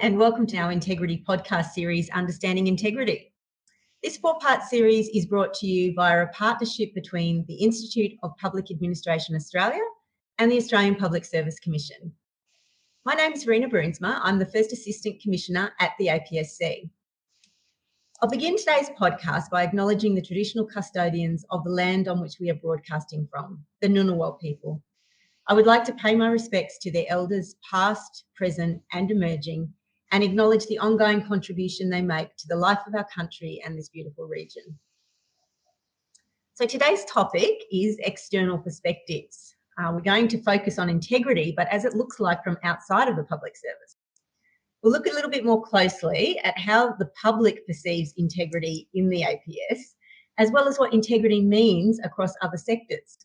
and welcome to our Integrity podcast series, Understanding Integrity. This 4-part series is brought to you via a partnership between the Institute of Public Administration Australia and the Australian Public Service Commission. My name is Rina Bruinsma. I'm the First Assistant Commissioner at the APS&nbsp. I'll begin today's podcast by acknowledging the traditional custodians of the land on which we are broadcasting from, the Ngunnawal people. I would like to pay my respects to their elders past, present and emerging, and acknowledge the ongoing contribution they make to the life of our country and this beautiful region. So today's topic is external perspectives. We're going to focus on integrity, but as it looks like from outside of the public service. We'll look a little bit more closely at how the public perceives integrity in the APS, as well as what integrity means across other sectors.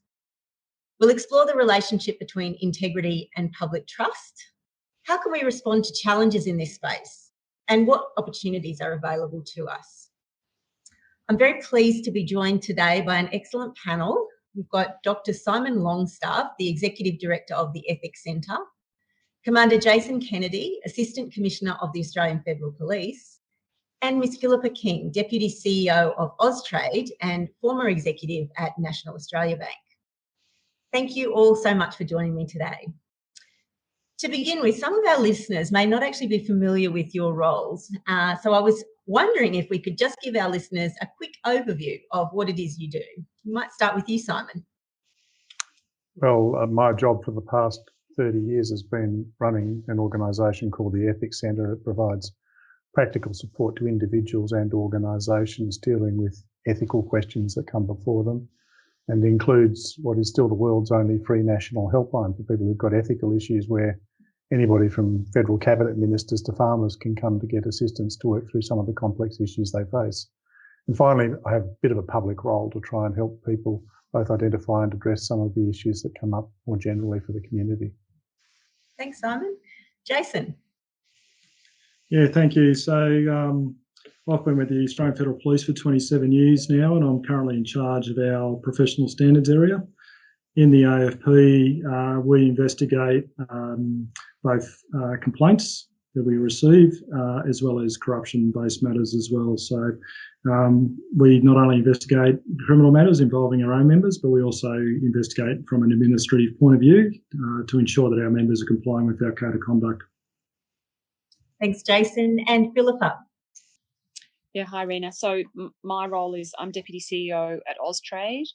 We'll explore the relationship between integrity and public trust. How can we respond to challenges in this space? And what opportunities are available to us? I'm very pleased to be joined today by an excellent panel. We've got Dr. Simon Longstaff, the Executive Director of the Ethics Centre, Commander Jason Kennedy, Assistant Commissioner of the Australian Federal Police, and Ms. Philippa King, Deputy CEO of Austrade and former executive at National Australia Bank. Thank you all so much for joining me today. To begin with, some of our listeners may not actually be familiar with your roles, so I was wondering if we could just give our listeners a quick overview of what it is you do. We might start with you, Simon. Well, my job for the past 30 years has been running an organisation called the Ethics Centre. It provides practical support to individuals and organisations dealing with ethical questions that come before them, and includes what is still the world's only free national helpline for people who've got ethical issues, where anybody from federal cabinet ministers to farmers can come to get assistance to work through some of the complex issues they face. And finally, I have a bit of a public role to try and help people both identify and address some of the issues that come up more generally for the community. Thanks, Simon. Jason. Yeah, thank you. So I've been with the Australian Federal Police for 27 years now, and I'm currently in charge of our professional standards area. In the AFP, we investigate both complaints that we receive as well as corruption-based matters as well. So we not only investigate criminal matters involving our own members, but we also investigate from an administrative point of view to ensure that our members are complying with our code of conduct. Thanks, Jason. And Philippa. Yeah, hi, Rina. So my role is I'm Deputy CEO at Austrade,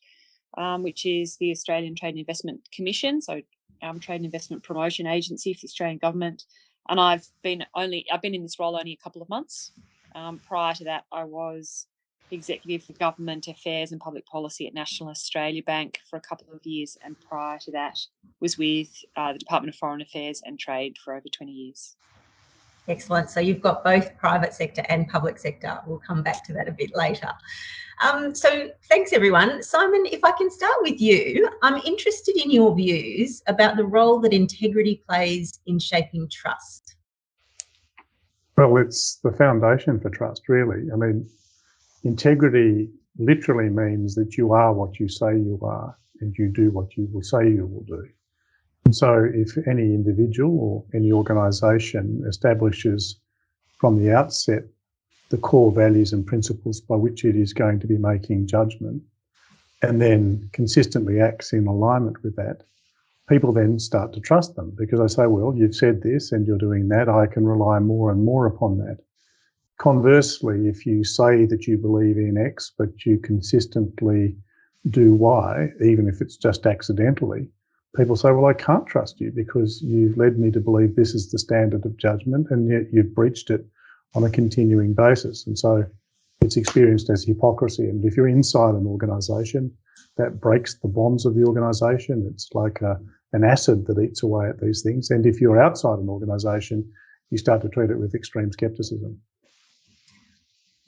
which is the Australian Trade and Investment Commission, so trade and investment promotion agency for the Australian government. And I've been in this role only a couple of months. Prior to that, I was Executive for Government Affairs and Public Policy at National Australia Bank for a couple of years, and prior to that was with the Department of Foreign Affairs and Trade for over 20 years. Excellent. So you've got both private sector and public sector. We'll come back to that a bit later. So thanks, everyone. Simon, if I can start with you, I'm interested in your views about the role that integrity plays in shaping trust. Well, it's the foundation for trust, really. I mean, integrity literally means that you are what you say you are and you do what you will say you will do. And so if any individual or any organisation establishes from the outset the core values and principles by which it is going to be making judgment, and then consistently acts in alignment with that, people then start to trust them, because they say, well, you've said this and you're doing that, I can rely more and more upon that. Conversely, if you say that you believe in X, but you consistently do Y, even if it's just accidentally, people say, well, I can't trust you because you've led me to believe this is the standard of judgment, and yet you've breached it on a continuing basis. And so it's experienced as hypocrisy. And if you're inside an organisation, that breaks the bonds of the organisation. It's like an acid that eats away at these things. And if you're outside an organisation, you start to treat it with extreme scepticism.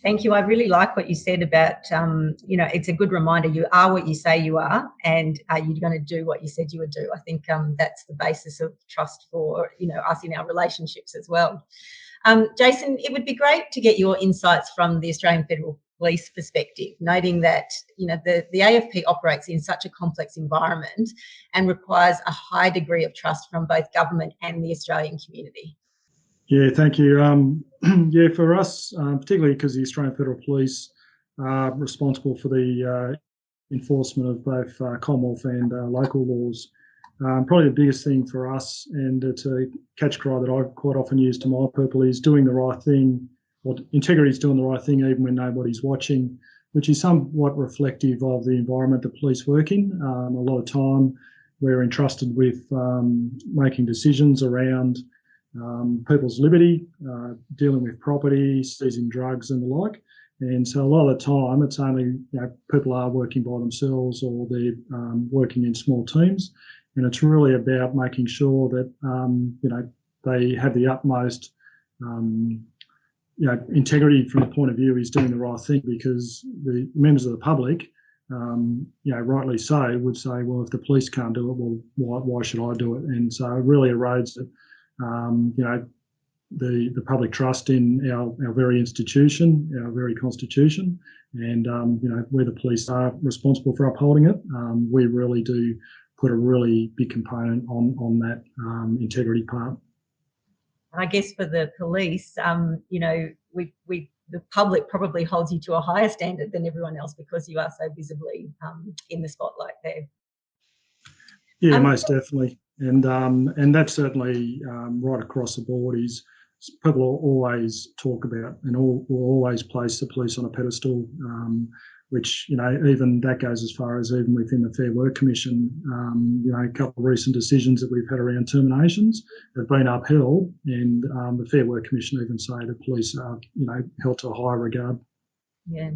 Thank you. I really like what you said about, it's a good reminder. You are what you say you are, and you're going to do what you said you would do. I think that's the basis of trust for, us in our relationships as well. Jason, it would be great to get your insights from the Australian Federal Police perspective, noting that, the AFP operates in such a complex environment and requires a high degree of trust from both government and the Australian community. Yeah, thank you. Yeah, for us, particularly because the Australian Federal Police are responsible for the enforcement of both Commonwealth and local laws. Probably the biggest thing for us, and it's a catch cry that I quite often use to my people, is doing the right thing, or integrity is doing the right thing even when nobody's watching, which is somewhat reflective of the environment the police work in. A lot of time we're entrusted with making decisions around people's liberty, dealing with property, seizing drugs and the like. And so a lot of the time it's only, people are working by themselves or they're working in small teams. And it's really about making sure that, they have the utmost, integrity from the point of view is doing the right thing, because the members of the public, rightly so, would say, well, if the police can't do it, well, why should I do it? And so it really erodes it. The public trust in our very institution, our very constitution, and where the police are responsible for upholding it, we really do put a really big component on that integrity part. I guess for the police, the public probably holds you to a higher standard than everyone else because you are so visibly in the spotlight there. Yeah, most definitely. And that's certainly right across the board. Is people always talk about and will always place the police on a pedestal, which, even that goes as far as even within the Fair Work Commission. A couple of recent decisions that we've had around terminations have been upheld, and the Fair Work Commission even say the police are, held to a higher regard. Yeah.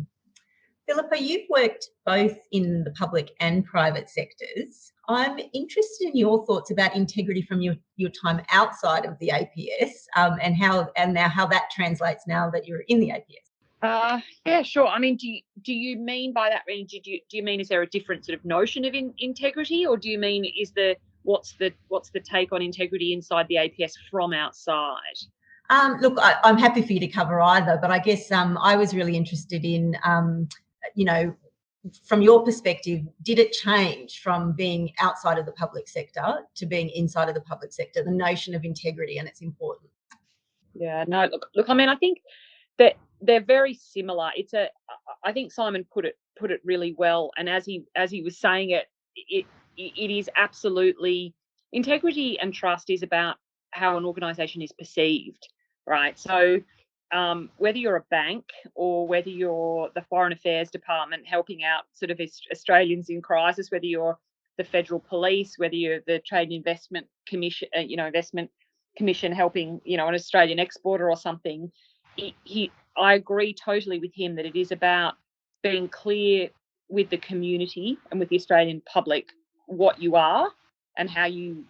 Philippa, you've worked both in the public and private sectors. I'm interested in your thoughts about integrity from your time outside of the APS, and how that translates now that you're in the APS. Yeah, sure. I mean, do you mean by that? Do you mean is there a different sort of notion of integrity, or do you mean what's the take on integrity inside the APS from outside? Look, I'm happy for you to cover either, but I guess I was really interested in, from your perspective, did it change from being outside of the public sector to being inside of the public sector, the notion of integrity and its importance? Yeah, no, look. I mean, I think that they're very similar. I think Simon put it really well, and as he was saying it is absolutely, integrity and trust is about how an organisation is perceived, right? So whether you're a bank or whether you're the Foreign Affairs Department helping out sort of Australians in crisis, whether you're the Federal Police, whether you're the Trade and Investment Commission, Investment Commission helping, an Australian exporter or something, I agree totally with him that it is about being clear with the community and with the Australian public what you are and how you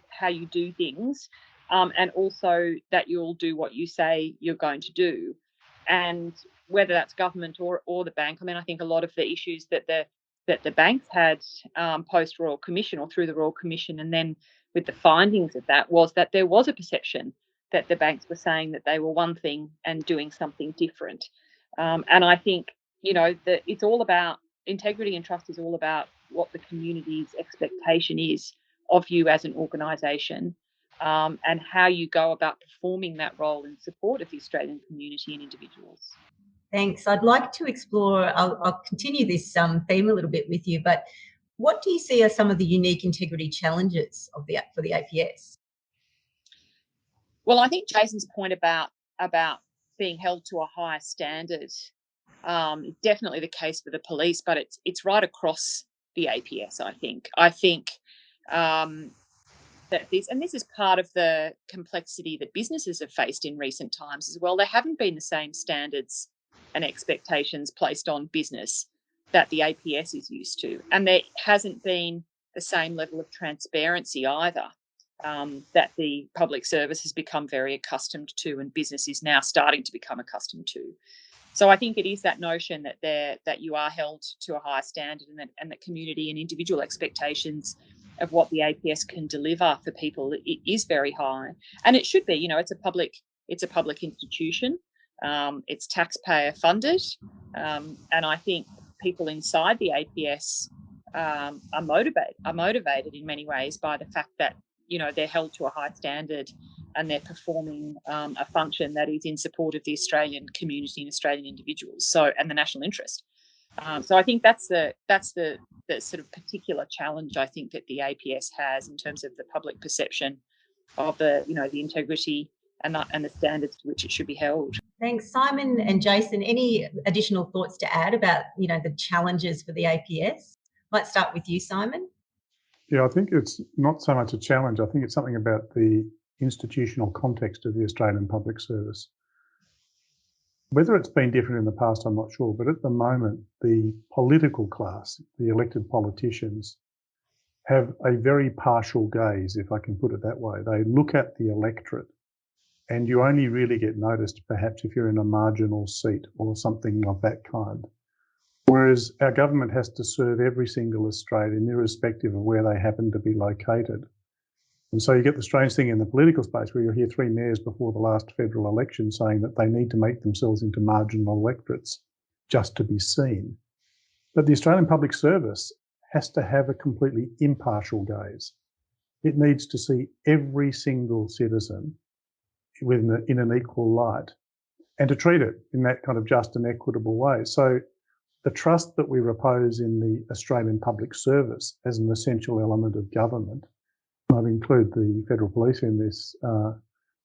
do things, and also that you'll do what you say you're going to do. And whether that's government or the bank, I mean, I think a lot of the issues that the banks had post Royal Commission or through the Royal Commission, and then with the findings of that, was that there was a perception that the banks were saying that they were one thing and doing something different. And I think, that it's all about integrity and trust is all about what the community's expectation is of you as an organisation, and how you go about performing that role in support of the Australian community and individuals. Thanks. I'd like to explore, I'll continue this theme a little bit with you, but what do you see as some of the unique integrity challenges for the APS? Well, I think Jason's point about being held to a higher standard is definitely the case for the police, but it's right across the APS. I think that this is part of the complexity that businesses have faced in recent times as well. There haven't been the same standards and expectations placed on business that the APS is used to, and there hasn't been the same level of transparency either, that the public service has become very accustomed to, and business is now starting to become accustomed to. So I think it is that notion that you are held to a higher standard, and that community and individual expectations of what the APS can deliver for people is very high, and it should be. It's a public institution. It's taxpayer funded, and I think people inside the APS are motivated in many ways by the fact that they're held to a high standard, and they're performing a function that is in support of the Australian community and Australian individuals, and the national interest. So I think that's the sort of particular challenge I think that the APS has in terms of the public perception of the integrity and the standards to which it should be held. Thanks, Simon and Jason. Any additional thoughts to add about the challenges for the APS? Let's start with you, Simon. Yeah, I think it's not so much a challenge. I think it's something about the institutional context of the Australian Public Service. Whether it's been different in the past, I'm not sure, but at the moment, the political class, the elected politicians, have a very partial gaze, if I can put it that way. They look at the electorate, and you only really get noticed perhaps if you're in a marginal seat or something of that kind. Whereas our government has to serve every single Australian, irrespective of where they happen to be located. And so you get the strange thing in the political space where you'll hear 3 mayors before the last federal election saying that they need to make themselves into marginal electorates just to be seen. But the Australian Public Service has to have a completely impartial gaze. It needs to see every single citizen in an equal light and to treat it in that kind of just and equitable way. So the trust that we repose in the Australian Public Service as an essential element of government, and I'd include the Federal Police in this,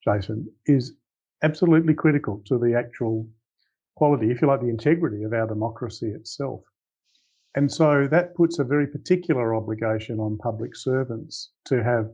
Jason, is absolutely critical to the actual quality, if you like, the integrity of our democracy itself. And so that puts a very particular obligation on public servants to have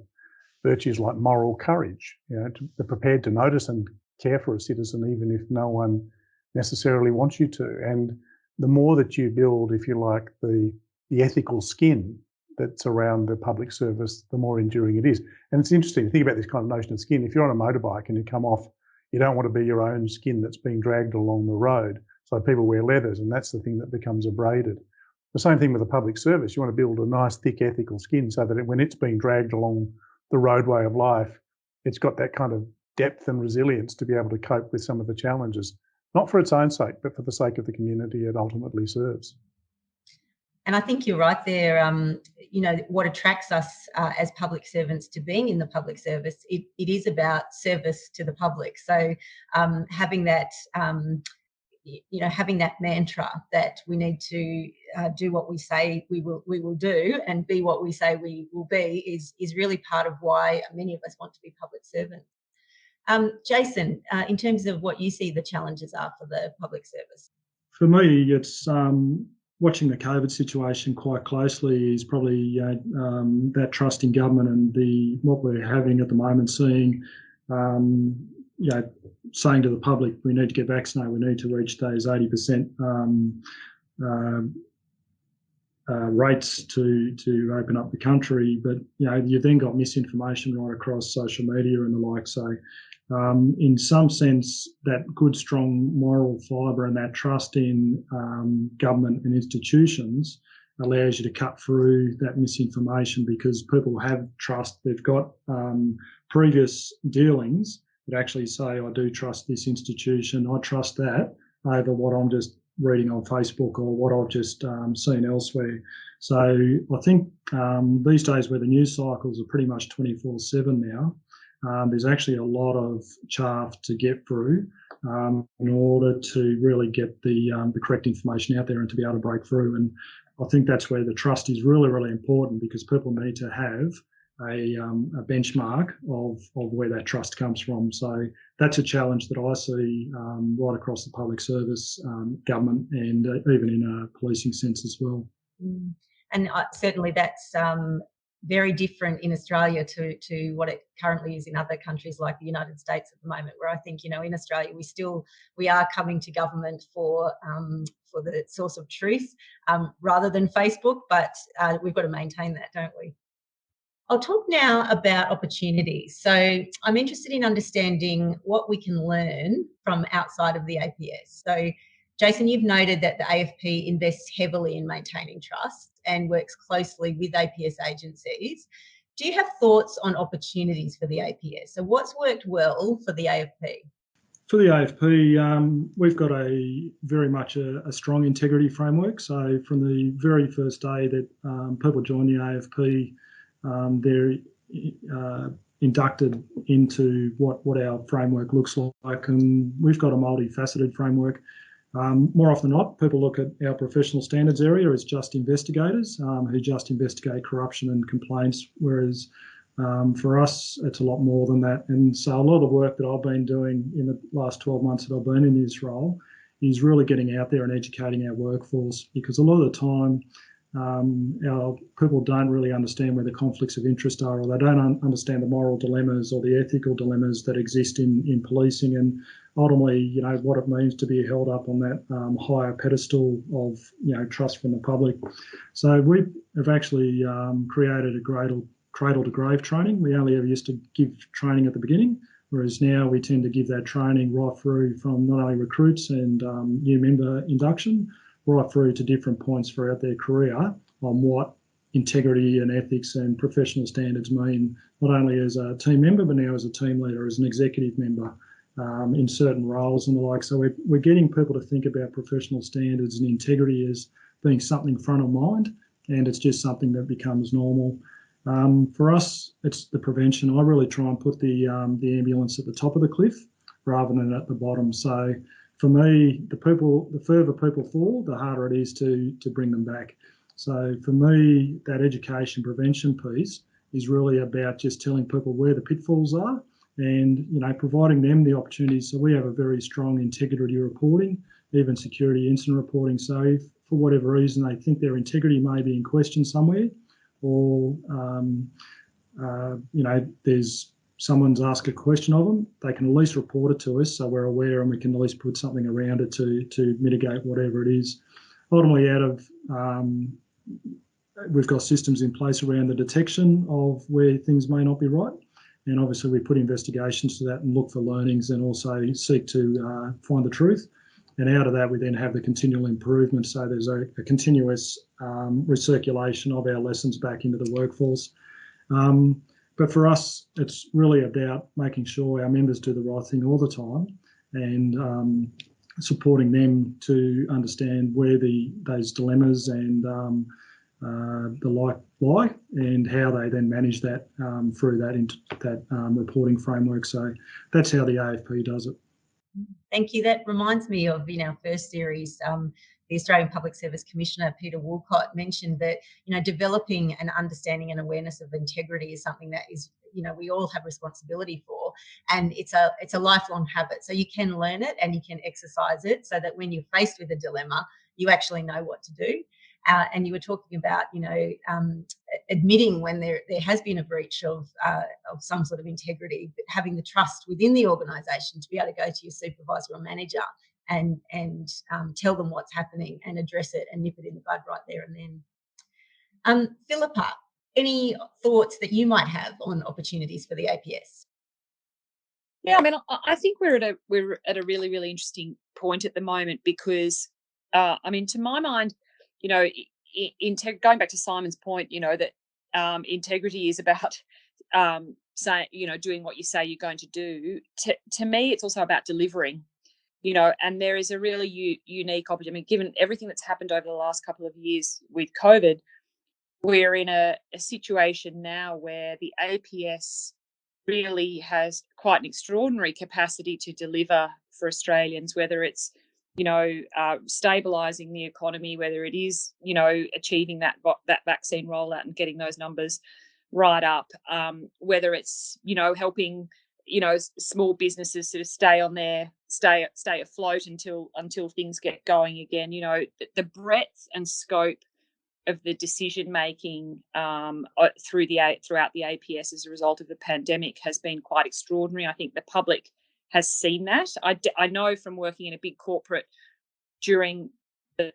virtues like moral courage, to be prepared to notice and care for a citizen even if no one necessarily wants you to. And the more that you build, if you like, the ethical skin that's around the public service, the more enduring it is. And it's interesting to think about this kind of notion of skin. If you're on a motorbike and you come off, you don't want to be your own skin that's being dragged along the road. So people wear leathers, and that's the thing that becomes abraded. The same thing with the public service. You want to build a nice, thick, ethical skin so that when it's being dragged along the roadway of life, it's got that kind of depth and resilience to be able to cope with some of the challenges, not for its own sake, but for the sake of the community it ultimately serves. And I think you're right there. What attracts us as public servants to being in the public service, it is about service to the public. So having that mantra that we need to do what we say we will do and be what we say we will be is really part of why many of us want to be public servants. Jason, in terms of what you see the challenges are for the public service. For me, it's watching the COVID situation quite closely is probably that trust in government and what we're having at the moment, seeing saying to the public, we need to get vaccinated, we need to reach those 80% rates to open up the country. But, you've then got misinformation right across social media and the like. So in some sense, that good, strong moral fibre and that trust in government and institutions allows you to cut through that misinformation because people have trust. They've got previous dealings that actually say, I do trust this institution, I trust that, over what I'm just reading on Facebook or what I've just seen elsewhere. So I think these days where the news cycles are pretty much 24/7 now, there's actually a lot of chaff to get through in order to really get the correct information out there and to be able to break through. And I think that's where the trust is really, really important because people need to have a benchmark of where that trust comes from. So that's a challenge that I see right across the public service, government, and even in a policing sense as well. And certainly that's very different in Australia to what it currently is in other countries like the United States at the moment, where I think, in Australia we are coming to government for the source of truth rather than Facebook, but we've got to maintain that, don't we? I'll talk now about opportunities. So I'm interested in understanding what we can learn from outside of the APS. So Jason, you've noted that the AFP invests heavily in maintaining trust and works closely with APS agencies. Do you have thoughts on opportunities for the APS? So what's worked well for the AFP? For the AFP, we've got very much a strong integrity framework. So from the very first day that people join the AFP, they're inducted into what our framework looks like, and we've got a multifaceted framework. More often than not, people look at our professional standards area as just investigators who just investigate corruption and complaints, whereas for us, it's a lot more than that. And so a lot of the work that I've been doing in the last 12 months that I've been in this role is really getting out there and educating our workforce, because a lot of the time our people don't really understand where the conflicts of interest are, or they don't understand the moral dilemmas or the ethical dilemmas that exist in policing, and ultimately, you know, what it means to be held up on that higher pedestal of, you know, trust from the public. So we have actually created a cradle to grave training. We only ever used to give training at the beginning, whereas now we tend to give that training right through from not only recruits and new member induction, right through to different points throughout their career on what integrity and ethics and professional standards mean, not only as a team member, but now as a team leader, as an executive member in certain roles and the like. So we're getting people to think about professional standards and integrity as being something front of mind, and it's just something that becomes normal. For us, it's the prevention. I really try and put the ambulance at the top of the cliff rather than at the bottom. So for me, the further people fall, the harder it is to bring them back. So for me, that education prevention piece is really about just telling people where the pitfalls are and, you know, providing them the opportunities. So we have a very strong integrity reporting, even security incident reporting. So if for whatever reason they think their integrity may be in question somewhere, or you know, there's someone's asked a question of them, they can at least report it to us so we're aware and we can at least put something around it to mitigate whatever it is. Ultimately, out of we've got systems in place around the detection of where things may not be right, and obviously we put investigations to that and look for learnings and also seek to find the truth. And out of that, we then have the continual improvement. So there's a continuous recirculation of our lessons back into the workforce. But for us, it's really about making sure our members do the right thing all the time and supporting them to understand where those dilemmas and the like lie and how they then manage that through that reporting framework. So that's how the AFP does it. Thank you. That reminds me of, in our first series, the Australian Public Service Commissioner, Peter Woolcott, mentioned that, you know, developing an understanding and awareness of integrity is something that is, you know, we all have responsibility for, and it's a lifelong habit. So you can learn it and you can exercise it so that when you're faced with a dilemma, you actually know what to do. And you were talking about, you know, admitting when there has been a breach of some sort of integrity, but having the trust within the organisation to be able to go to your supervisor or manager and tell them what's happening and address it and nip it in the bud right there and then. Philippa, any thoughts that you might have on opportunities for the APS? Yeah, I mean, I think we're at a really, really interesting point at the moment because, I mean, to my mind, you know, going back to Simon's point, you know, that integrity is about saying, you know, doing what you say you're going to do. To me, it's also about delivering, you know, and there is a really unique opportunity. I mean, given everything that's happened over the last couple of years with COVID, we're in a situation now where the APS really has quite an extraordinary capacity to deliver for Australians, whether it's, you know, stabilising the economy, whether it is, you know, achieving that vaccine rollout and getting those numbers right up, whether it's, you know, helping, you know, small businesses sort of stay afloat until things get going again. You know, the breadth and scope of the decision making throughout the APS as a result of the pandemic has been quite extraordinary. I think the public has seen that. I know from working in a big corporate during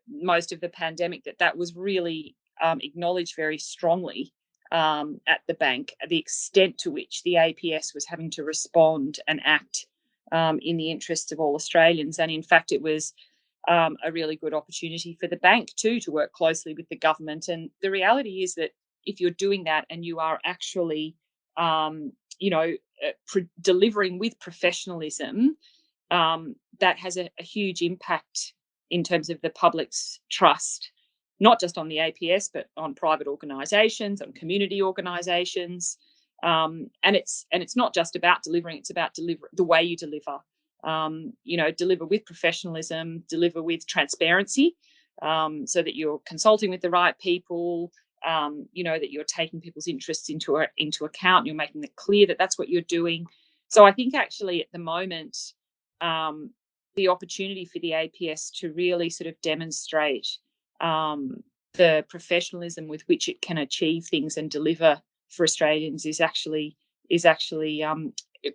most of the pandemic that was really acknowledged very strongly at the bank, the extent to which the APS was having to respond and act in the interests of all Australians. And in fact, it was a really good opportunity for the bank too to work closely with the government. And the reality is that if you're doing that and you are actually, delivering with professionalism, that has a huge impact in terms of the public's trust, not just on the APS, but on private organisations, on community organisations. And it's not just about delivering; it's about the way you deliver. Deliver with professionalism, deliver with transparency, so that you're consulting with the right people. That you're taking people's interests into account. You're making it clear that that's what you're doing. So I think actually at the moment, the opportunity for the APS to really sort of demonstrate the professionalism with which it can achieve things and deliver for Australians is actually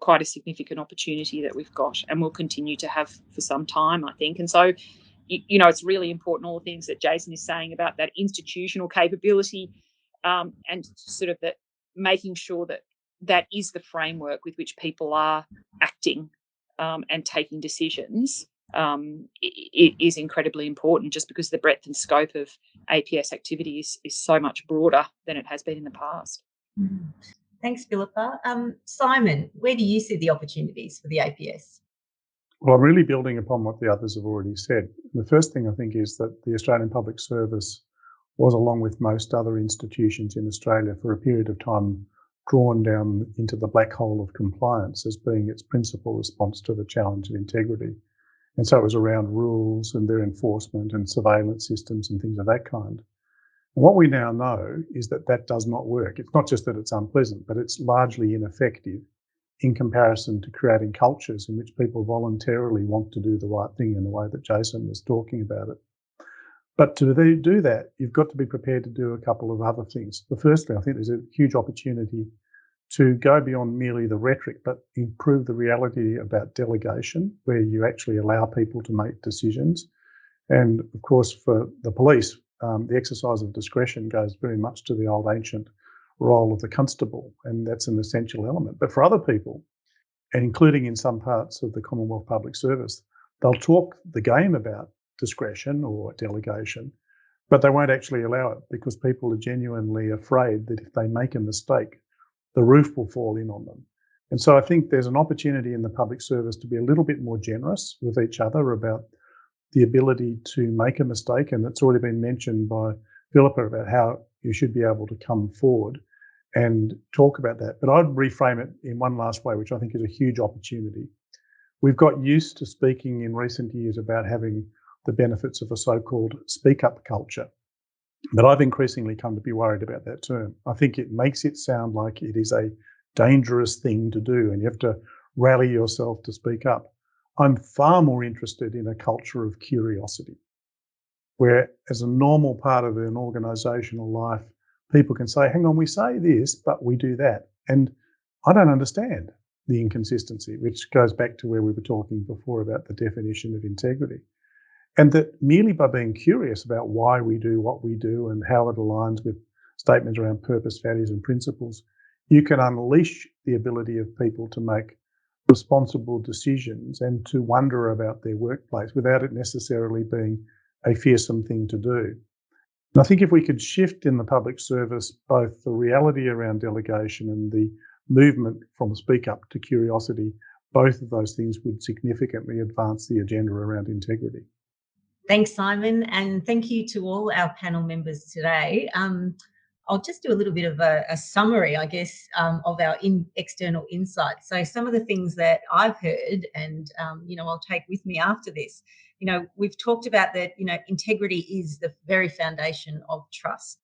quite a significant opportunity that we've got and will continue to have for some time, I think. And so, it's really important, all the things that Jason is saying about that institutional capability, and sort of that making sure that is the framework with which people are acting and taking decisions, it is incredibly important, just because the breadth and scope of APS activity is so much broader than it has been in the past. Mm. Thanks, Philippa. Simon, where do you see the opportunities for the APS? Well, I'm really building upon what the others have already said. The first thing I think is that the Australian Public Service was, along with most other institutions in Australia, for a period of time drawn down into the black hole of compliance as being its principal response to the challenge of integrity. And so it was around rules and their enforcement and surveillance systems and things of that kind. And what we now know is that that does not work. It's not just that it's unpleasant, but it's largely ineffective in comparison to creating cultures in which people voluntarily want to do the right thing in the way that Jason was talking about it. But to do that, you've got to be prepared to do a couple of other things. The first thing, I think there's a huge opportunity to go beyond merely the rhetoric, but improve the reality about delegation, where you actually allow people to make decisions. And of course, for the police, the exercise of discretion goes very much to the old ancient role of the constable, and that's an essential element. But for other people, and including in some parts of the Commonwealth Public Service, they'll talk the game about discretion or delegation, but they won't actually allow it because people are genuinely afraid that if they make a mistake, the roof will fall in on them. And so I think there's an opportunity in the public service to be a little bit more generous with each other about the ability to make a mistake. And it's already been mentioned by Philippa about how you should be able to come forward and talk about that. But I'd reframe it in one last way, which I think is a huge opportunity. We've got used to speaking in recent years about having the benefits of a so-called speak-up culture. But I've increasingly come to be worried about that term. I think it makes it sound like it is a dangerous thing to do and you have to rally yourself to speak up. I'm far more interested in a culture of curiosity, where as a normal part of an organisational life, people can say, hang on, we say this, but we do that. And I don't understand the inconsistency, which goes back to where we were talking before about the definition of integrity. And that merely by being curious about why we do what we do and how it aligns with statements around purpose, values and principles, you can unleash the ability of people to make responsible decisions and to wonder about their workplace without it necessarily being a fearsome thing to do. And I think if we could shift in the public service both the reality around delegation and the movement from speak up to curiosity, both of those things would significantly advance the agenda around integrity. Thanks, Simon, and thank you to all our panel members today. I'll just do a little bit of a summary, I guess, of our external insights. So some of the things that I've heard and, I'll take with me after this, we've talked about that, integrity is the very foundation of trust.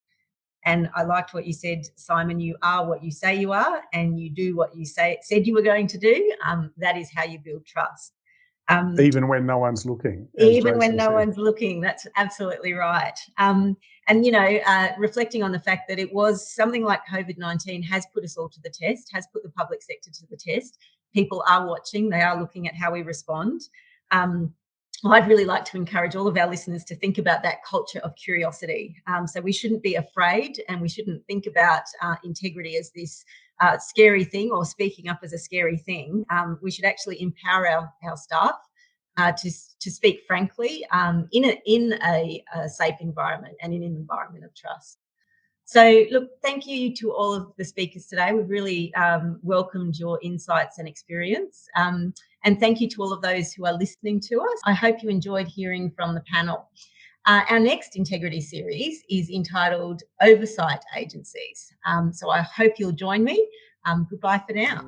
And I liked what you said, Simon, you are what you say you are and you do what you said you were going to do. That is how you build trust. Even when no one's looking. Even when no one's looking, that's absolutely right. Reflecting on the fact that it was something like COVID-19 has put us all to the test, has put the public sector to the test. People are watching, they are looking at how we respond. I'd really like to encourage all of our listeners to think about that culture of curiosity. So we shouldn't be afraid and we shouldn't think about integrity as this scary thing or speaking up as a scary thing. We should actually empower our staff to speak frankly in a safe environment and in an environment of trust. So, look, thank you to all of the speakers today. We've really welcomed your insights and experience. And thank you to all of those who are listening to us. I hope you enjoyed hearing from the panel. Our next integrity series is entitled Oversight Agencies. So I hope you'll join me Goodbye for now.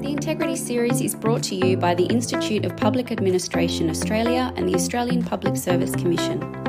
The Integrity Series is brought to you by the Institute of Public Administration Australia and the Australian Public Service Commission.